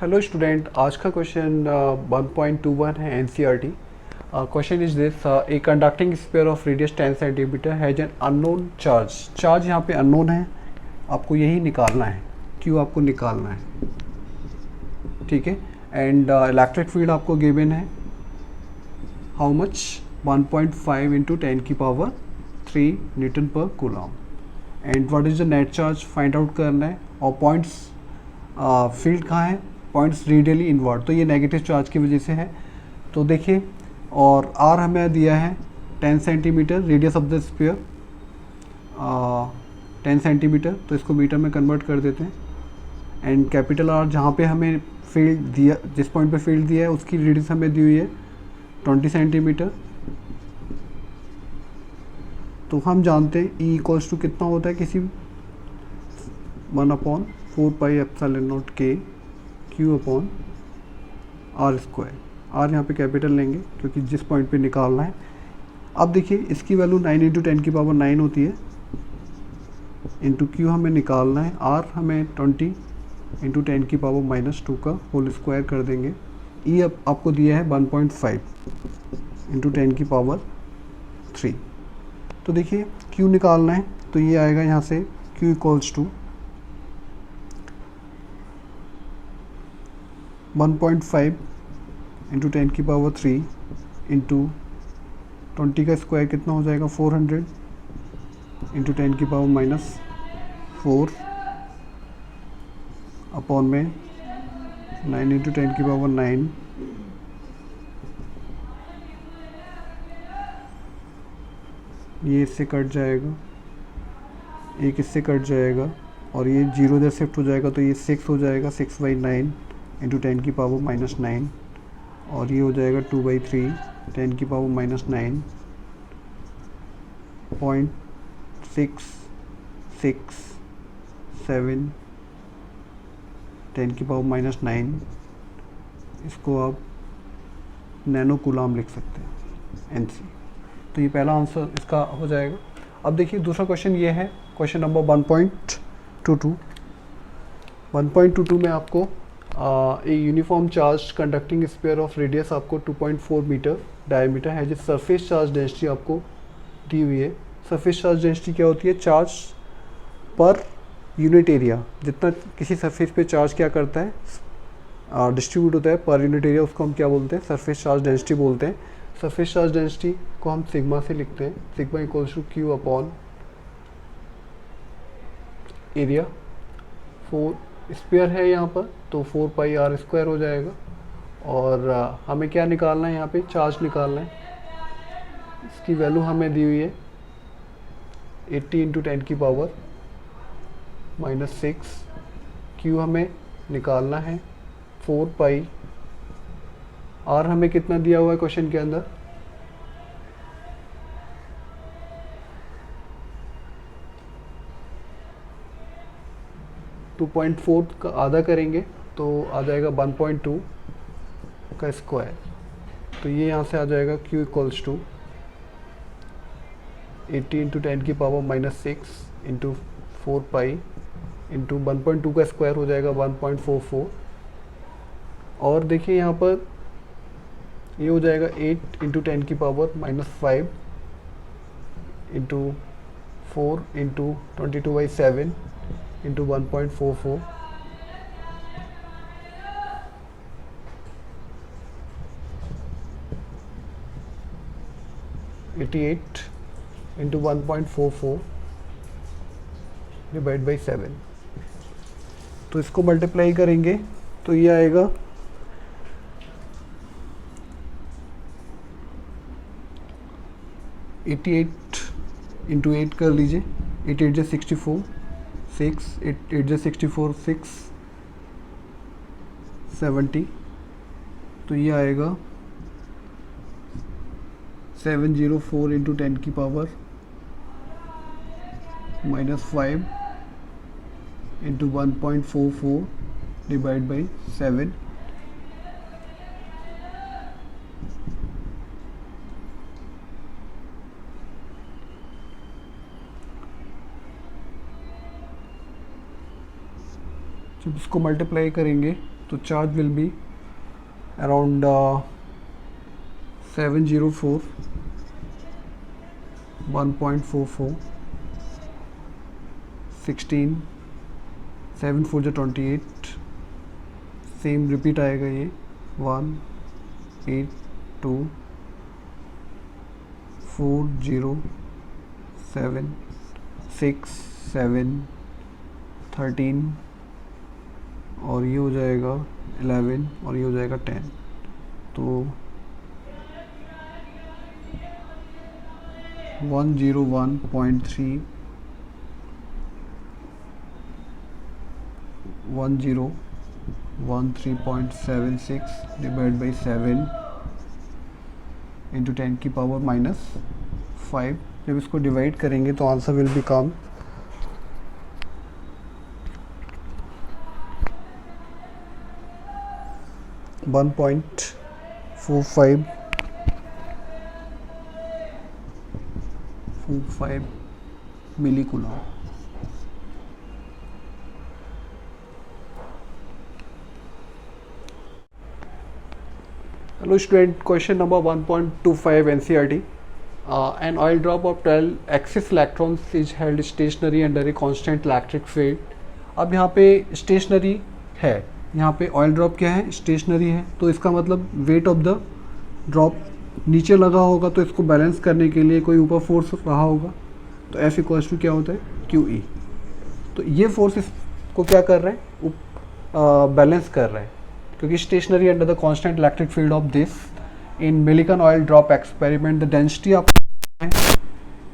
Hello student, आज का question 1.21 है NCERT. Question is this, a conducting sphere of radius 10 centimetre has an unknown charge. Charge यहाँ पे unknown है, आपको यही निकालना है, क्यों आपको निकालना है, ठीक है। एंड इलेक्ट्रिक फील्ड आपको गिवन है, हाउ मच 1.5 इंटू 10 की पावर 3 न्यूटन पर coulomb. And what is the net charge find out करना है। और पॉइंट्स फील्ड कहाँ है, पॉइंट्स रेडियली इनवर्ड, तो ये नेगेटिव चार्ज की वजह से है। तो देखिए, और आर हमें दिया है 10 centimetre, radius of the sphere 10 centimetre, तो इसको मीटर में कन्वर्ट कर देते हैं। एंड कैपिटल आर, जहाँ पे हमें फील्ड दिया, जिस पॉइंट पे फील्ड दिया है उसकी रेडियस हमें दी हुई है 20 सेंटीमीटर। तो हम जानते हैं ई इक्वल्स टू कितना होता है, किसी 1/4 पाई एप्सिलॉन नॉट के Q upon R square. R यहाँ पे कैपिटल लेंगे क्योंकि जिस पॉइंट पे निकालना है। अब देखिए, इसकी वैल्यू 9 इंटू 10 की पावर 9 होती है, इंटू क्यू हमें निकालना है, आर हमें 20 इंटू 10 की पावर -2 का होल स्क्वायर कर देंगे। ई अब आपको दिया है 1.5 इंटू 10 की पावर 3। तो देखिए, क्यू निकालना है, तो ये आएगा यहाँ से क्यू इक्वल्स टू 1.5 इंटू 10 की पावर 3 इंटू 20 का स्क्वायर कितना हो जाएगा 400 इंटू 10 की पावर -4 अपॉन में 9 इंटू 10 की पावर 9। ये इससे कट जाएगा, एक इससे कट जाएगा, और ये 0 इधर शिफ्ट हो जाएगा, तो ये 6 हो जाएगा, 6/9 इंटू 10 की पावर -9, और ये हो जाएगा 2/3 10 की पावर -9, 0.667 10 की पावर -9। इसको आप नैनो कूलाम लिख सकते हैं, एनसी। तो ये पहला आंसर इसका हो जाएगा। अब देखिए, दूसरा क्वेश्चन ये है, क्वेश्चन नंबर 1.22। 1.22 में आपको a uniform charge conducting sphere of radius आपको 2.4 मीटर डायमीटर है, जिस सरफेस चार्ज डेंसिटी आपको दी हुई है। सरफेस चार्ज डेंसिटी क्या होती है, चार्ज पर यूनिट एरिया, जितना किसी सरफेस पे चार्ज क्या करता है, डिस्ट्रीब्यूट होता है पर यूनिट एरिया, उसको हम क्या बोलते हैं, सरफेस चार्ज डेंसिटी बोलते हैं। सरफेस चार्ज डेंसिटी को हम सिग्मा से लिखते हैं, sigma equals to Q upon area. 4 square है यहाँ पर, तो 4 पाई आर स्क्वायर हो जाएगा। और हमें क्या निकालना है, यहाँ पे चार्ज निकालना है। इसकी वैल्यू हमें दी हुई है 80 इंटू 10 की पावर -6। क्यू हमें निकालना है 4 पाई, आर हमें कितना दिया हुआ है क्वेश्चन के अंदर, टू 2.4 का आधा करेंगे तो आ जाएगा 1.2 का स्क्वायर। तो ये यहाँ से आ जाएगा Q इक्वल्स टू 80 इंटू 10 की पावर -6 इंटू 4 पाई इंटू 1.2 का स्क्वायर हो जाएगा 1.44। और देखिए, यहाँ पर ये हो जाएगा 8 इंटू 10 की power -5 into 4 into 22/7 into 1.44। $88 into 1.44 divide by 7। तो इसको मल्टीप्लाई करेंगे तो ये आएगा 88 इंटू 8 कर लीजिए, 8 8 64, 6 8 8 64, 6 70। तो ये आएगा 704 इंटू 10 की पावर -5 इंटू 1.44 डिवाइड बाई 7। जब इसको मल्टीप्लाई करेंगे तो चार्ज विल बी अराउंड 704 1.44 16 7 4 जो 28 सेम रिपीट आएगा ये 1 8 2 4 0 7 6 7 13 और ये हो जाएगा 11 और ये हो जाएगा 10। तो 101.3 1013.76 डिवाइड बाई 7 इंटू 10 की पावर -5। जब इसको डिवाइड करेंगे तो answer will become 1.45 milli coulomb. Hello student, question number 1.25 NCERT. An oil drop of 12 excess electrons is held stationary under a constant electric field. अब यहाँ पे stationary है, यहाँ पे ऑयल ड्रॉप क्या है, स्टेशनरी है, तो इसका मतलब वेट ऑफ द ड्रॉप नीचे लगा होगा, तो इसको बैलेंस करने के लिए कोई ऊपर फोर्स रहा होगा, तो F इक्वल्स टू क्या होता है QE। तो ये फोर्स इसको क्या कर रहे हैं, बैलेंस कर रहे हैं, क्योंकि stationary under the constant electric field of this in Millikan oil drop experiment the density of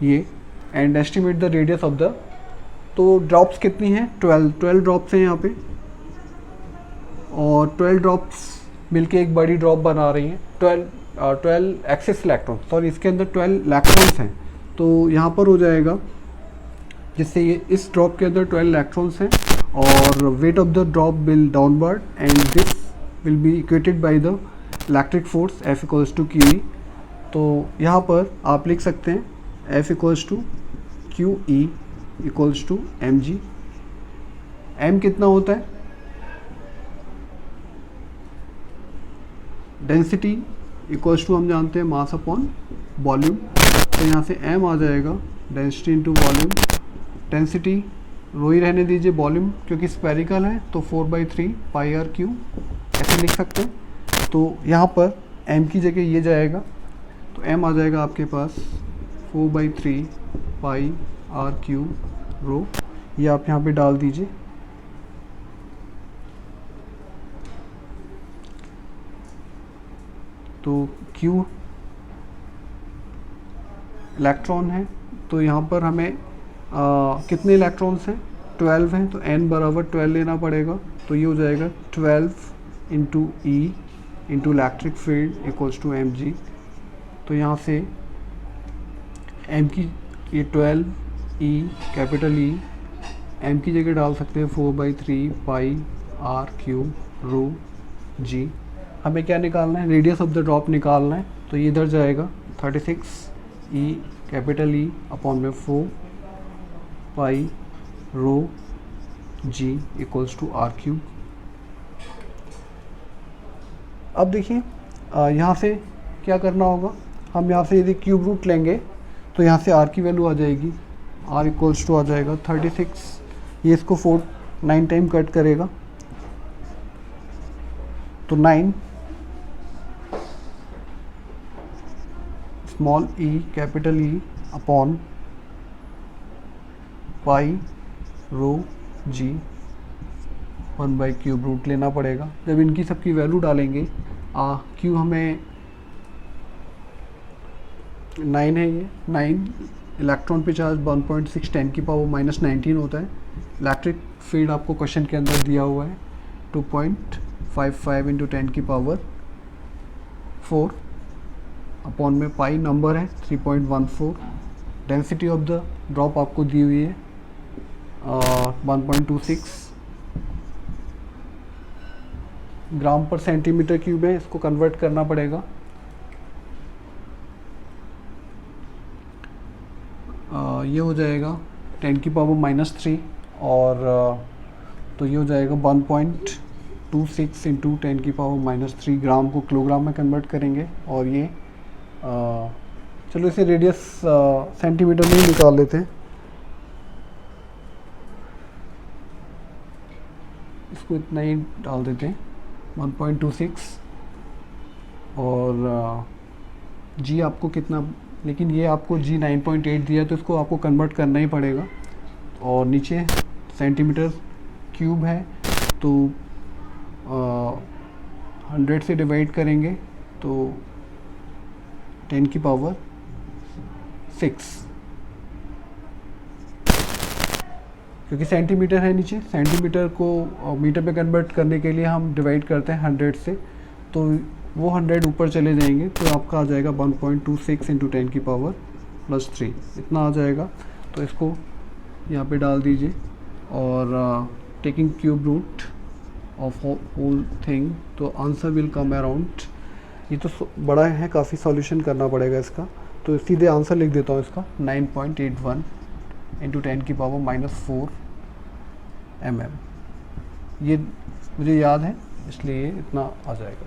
ये and estimate the radius of the. तो ड्रॉप्स कितनी हैं, 12 ड्रॉप्स हैं यहाँ पे, और 12 ड्रॉप्स मिलके एक बड़ी ड्रॉप बना रही हैं। 12 एक्सेस इलेक्ट्रॉन, सॉरी इसके अंदर 12 इलेक्ट्रॉन्स हैं, तो यहाँ पर हो जाएगा, जिससे ये इस ड्रॉप के अंदर 12 इलेक्ट्रॉन्स हैं और weight of the drop will downward and this will be equated by the electric force F equals to QE। तो यहाँ पर आप लिख सकते हैं F equals to QE equals to mg। m कितना होता है, डेंसिटी इक्वल्स टू हम जानते हैं मास अपॉन वॉल्यूम, तो यहाँ से m आ जाएगा density into volume. Density rho ही रहने दीजिए, वॉल्यूम क्योंकि स्पेरिकल है तो 4/3 पाई आर क्यू ऐसे लिख सकते हैं। तो यहाँ पर m की जगह ये जाएगा, तो m आ जाएगा आपके पास 4/3 पाई आर क्यू रो, ये आप यहाँ पे डाल दीजिए। तो Q इलेक्ट्रॉन है, तो यहाँ पर हमें कितने इलेक्ट्रॉन्स हैं, 12 हैं, तो n बराबर 12 लेना पड़ेगा, तो ये हो जाएगा 12 into E into electric field equals to mg। तो यहाँ से m की ये 12 e कैपिटल E m की जगह डाल सकते हैं 4/3 पाई आर क्यू रो g। हमें क्या निकालना है, रेडियस ऑफ द ड्रॉप निकालना है, तो ये इधर जाएगा 36 e कैपिटल E अपॉन में 4 pi rho g equals to R cube. अब देखिए यहाँ से क्या करना होगा, हम यहाँ से यदि क्यूब रूट लेंगे तो यहाँ से r की वैल्यू आ जाएगी, r इक्वल्स टू आ जाएगा 36, ये इसको 9 टाइम कट करेगा, तो 9 small e capital E upon pi rho g 1 cube root लेना पड़ेगा। जब इनकी सबकी वैल्यू डालेंगे, क्यू हमें 9 है, ये 9 इलेक्ट्रॉन पे चार्ज 1.6 10 की पावर -19 होता है। इलेक्ट्रिक फील्ड आपको क्वेश्चन के अंदर दिया हुआ है 2.55 इंटू 10 की पावर 4 अपॉन में पाई नंबर है 3.14। डेंसिटी ऑफ द ड्रॉप आपको दी हुई है 1.26 ग्राम पर सेंटीमीटर क्यूब है, इसको कन्वर्ट करना पड़ेगा। ये हो जाएगा 10 की पावर -3 और तो ये हो जाएगा 1.3 26 इंटू 10⁻³ ग्राम को किलोग्राम में कन्वर्ट करेंगे। और ये चलो इसे रेडियस सेंटीमीटर में ही निकाल लेते हैं। इसको इतना ही डाल देते हैं 1.26। और जी आपको कितना, लेकिन ये आपको जी 9.8 दिया है तो इसको आपको कन्वर्ट करना ही पड़ेगा। और नीचे सेंटीमीटर क्यूब है तो 100 से डिवाइड करेंगे तो 10⁻6। क्योंकि सेंटीमीटर है नीचे, सेंटीमीटर को मीटर पे कन्वर्ट करने के लिए हम डिवाइड करते हैं 100 से, तो वो 100 ऊपर चले जाएंगे तो आपका आ जाएगा 1.26 इंटू 10⁻³ इतना आ जाएगा। तो इसको यहाँ पे डाल दीजिए और taking cube root of whole thing, तो आंसर विल कम अराउंड, ये तो बड़ा है काफ़ी, सॉल्यूशन करना पड़ेगा इसका, तो सीधे आंसर लिख देता हूँ इसका 9.81 इंटू 10⁻⁻4 mm। ये मुझे याद है इसलिए इतना आ जाएगा।